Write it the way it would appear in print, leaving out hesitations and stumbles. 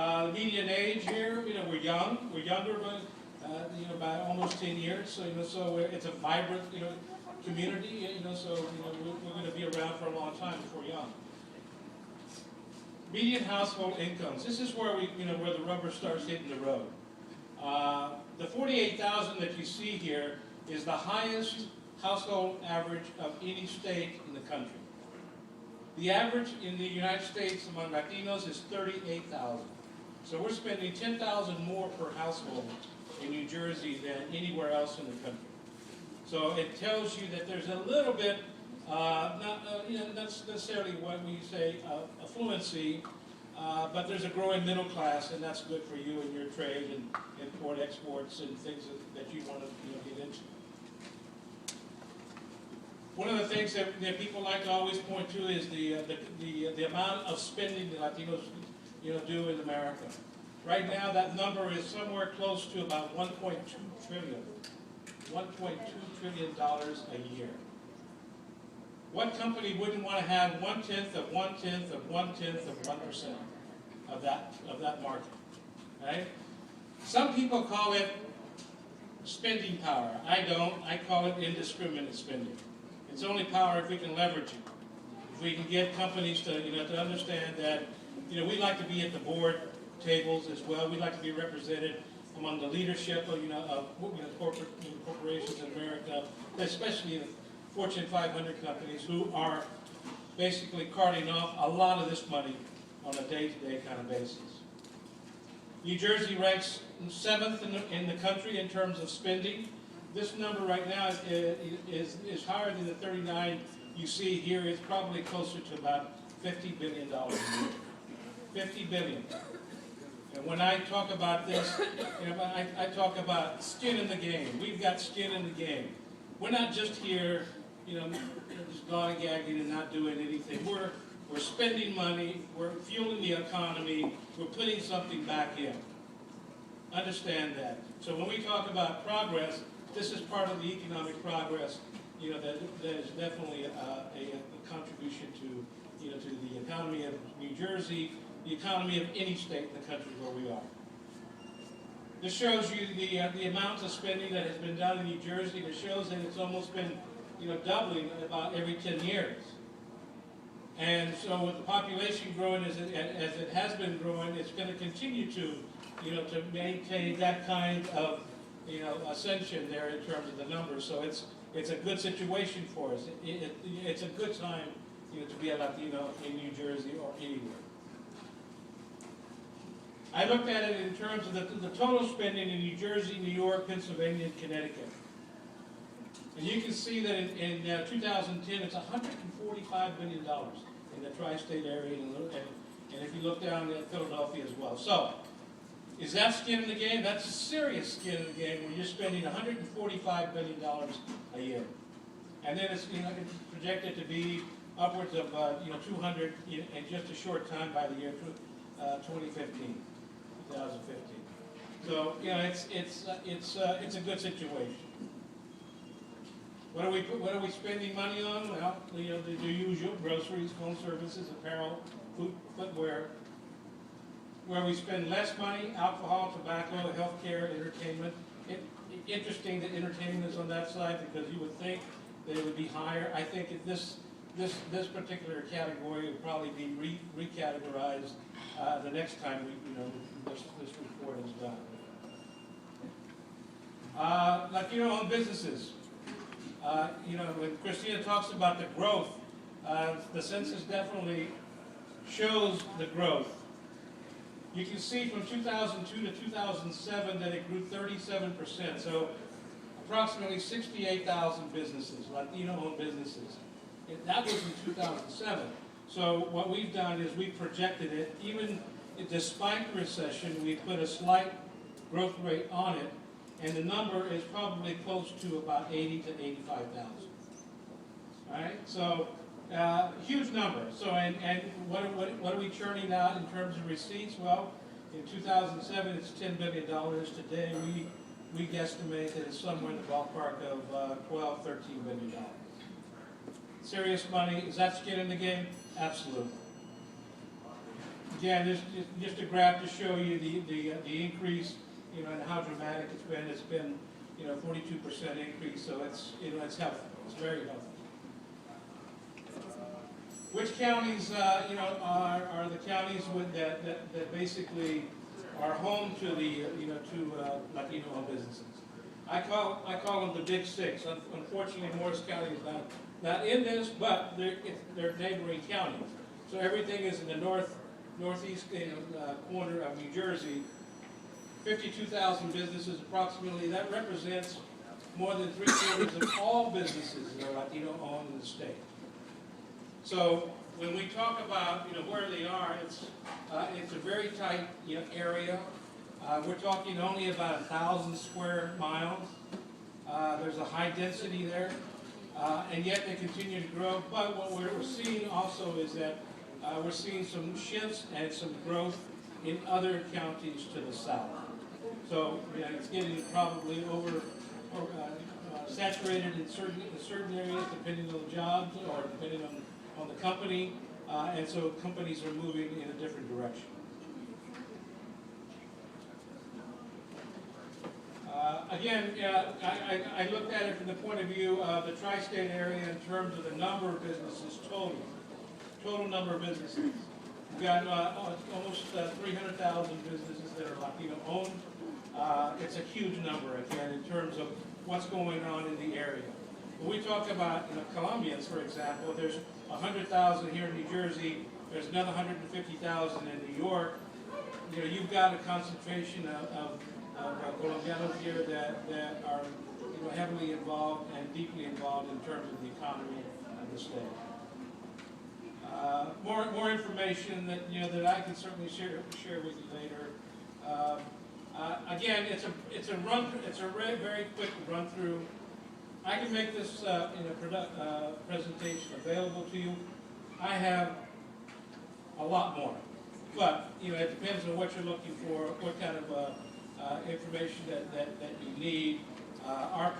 The median age here, we're young. We're younger by almost 10 years. So, it's a vibrant, community. So, we're going to be around for a long time if we're young. Median household incomes. This is where where the rubber starts hitting the road. The 48,000 that you see here is the highest household average of any state in the country. The average in the United States among Latinos is 38,000. So we're spending 10,000 more per household in New Jersey than anywhere else in the country. So it tells you that there's a little bit, not necessarily what we say affluency, but there's a growing middle class, and that's good for you and your trade and import exports and things that you want to get into. One of the things that people like to always point to is the amount of spending that Latinos do in America. Right now, that number is somewhere close to about $1.2 trillion. $1.2 trillion a year. What company wouldn't want to have 1/10 of 1/10 of 1/10 of 1% of that market, right? Some people call it spending power. I don't. I call it indiscriminate spending. It's only power if we can leverage it. If we can get companies to to understand that we like to be at the board tables as well. We like to be represented among the leadership of corporations in America, especially the Fortune 500 companies who are basically carting off a lot of this money on a day-to-day kind of basis. New Jersey ranks 7th in the country in terms of spending. This number right now is higher than the 39 you see here. It's probably closer to about $50 billion a year. $50 billion. And when I talk about this, I talk about skin in the game. We've got skin in the game. We're not just here, just lollygagging and not doing anything. We're spending money. We're fueling the economy. We're putting something back in. Understand that. So when we talk about progress, this is part of the economic progress. That is definitely a contribution to to the economy of New Jersey, the economy of any state in the country where we are. This shows you the amount of spending that has been done in New Jersey. It shows that it's almost been doubling about every 10 years. And so with the population growing as it has been growing, it's going to continue to to maintain that kind of ascension there in terms of the numbers. So it's a good situation for us. It's a good time to be a Latino in New Jersey or anywhere. I looked at it in terms of the total spending in New Jersey, New York, Pennsylvania, and Connecticut. And you can see that in 2010, it's $145 billion in the tri-state area, and if you look down at Philadelphia as well. So, is that skin in the game? That's serious skin in the game when you're spending $145 billion a year. And then it's projected to be upwards of 200 in just a short time by the year 2015. So it's a good situation. What are we spending money on? Well, the usual: groceries, phone services, apparel, footwear. Where we spend less money: alcohol, tobacco, healthcare, entertainment. Interesting that entertainment is on that side, because you would think that it would be higher. I think this particular category would probably be recategorized the next time this report is done. Latino-owned businesses. When Christina talks about the growth, the census definitely shows the growth. You can see from 2002 to 2007 that it grew 37%. So approximately 68,000 businesses, Latino-owned businesses. That was in 2007. So what we've done is we've projected it, even despite the recession, we put a slight growth rate on it, and the number is probably close to about 80 to 85,000. All right, so huge number. So and what are we churning out in terms of receipts? Well, in 2007 it's $10 billion. Today we guesstimate that it's somewhere in the ballpark of $12, $13 billion. Serious money. Is that skin in the game? Absolutely. Again, this is just a graph to show you the increase, you know, and how dramatic it's been. It's been, you know, 42% increase, so it's, you know, it's healthy. It's very healthy. Which counties, you know, are the counties that basically are home to the, you know, to Latino-owned businesses? I call them the Big Six. Unfortunately, Morris County is not in this, but they're neighboring counties. So everything is in the northeast corner of New Jersey. 52,000 businesses approximately. That represents more than 3/4 of all businesses that are Latino-owned in the state. So when we talk about, you know, where they are, it's a very tight, you know, area. We're talking only about 1,000 square miles. There's a high density there, and yet they continue to grow. But what we're seeing also is that we're seeing some shifts and some growth in other counties to the south. So you know, it's getting probably saturated in certain areas, depending on the jobs or depending on the company, and so companies are moving in a different direction. Again, I looked at it from the point of view of the tri-state area in terms of the number of businesses total number of businesses. We've got almost 300,000 businesses that are Latino-owned. It's a huge number, again, in terms of what's going on in the area. When we talk about, you know, Colombians, for example, there's 100,000 here in New Jersey. There's another 150,000 in New York. You know, you've got a concentration of Colombianos here that are, you know, heavily involved and deeply involved in terms of the economy of the state. More information that, you know, that I can certainly share with you later. Again, it's a very quick run through. I can make this in a presentation available to you. I have a lot more, but you know, it depends on what you're looking for, what kind of information that you need. Our